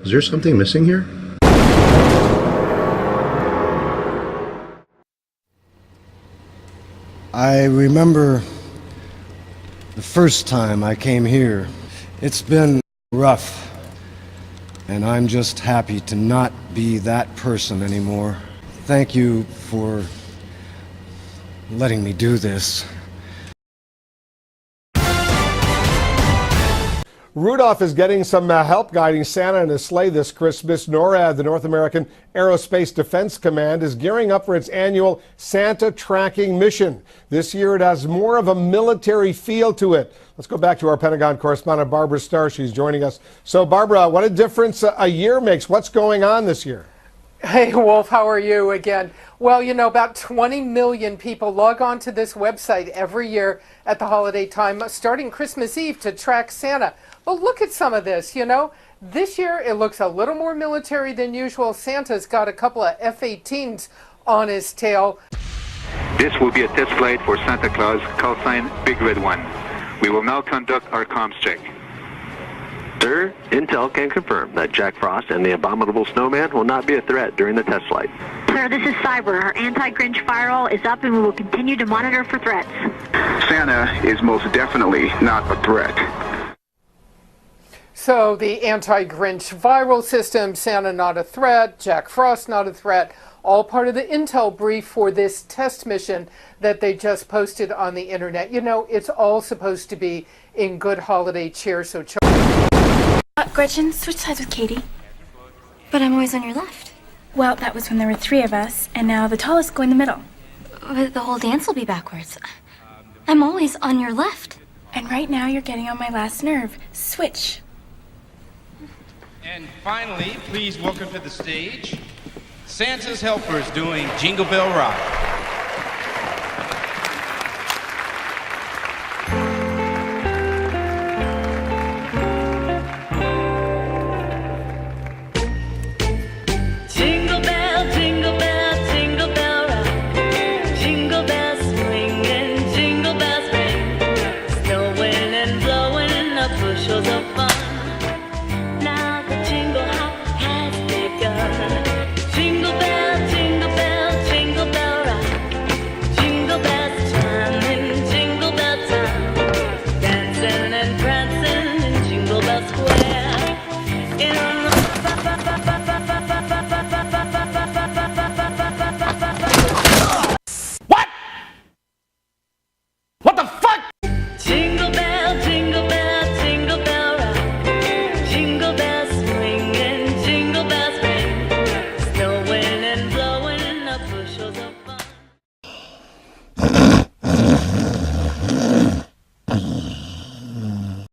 Is there something missing here? I remember the first time I came here. It's been rough, and I'm just happy to not be that person anymore. Thank you for letting me do this. Rudolph is getting some help guiding Santa in his sleigh this Christmas. NORAD, the North American Aerospace Defense Command, is gearing up for its annual Santa tracking mission. This year it has more of a military feel to it. Let's go back to our Pentagon correspondent, Barbara Starr. She's joining us. So, Barbara, what a difference a year makes. What's going on this year? Hey, Wolf, how are you again? Well, you know, about 20 million people log on to this website every year at the holiday time, starting Christmas Eve, to track Santa. But look at some of this, you know. This year it looks a little more military than usual. Santa's got a couple of F-18s on his tail. This will be a test flight for Santa Claus, call sign Big Red 1. We will now conduct our comms check. Sir, Intel can confirm that Jack Frost and the Abominable Snowman will not be a threat during the test flight. Sir, this is Cyber. Our anti-Grinch firewall is up and we will continue to monitor for threats. Santa is most definitely not a threat. So the anti-Grinch viral system, Santa not a threat, Jack Frost not a threat, all part of the intel brief for this test mission that they just posted on the internet. You know, it's all supposed to be in good holiday cheer, so Gretchen, switch sides with Katie. But I'm always on your left. Well, that was when there were 3 of us, and now the tallest go in the middle. But the whole dance will be backwards. I'm always on your left. And right now you're getting on my last nerve. Switch. And finally, please welcome to the stage Santa's helpers doing Jingle Bell Rock.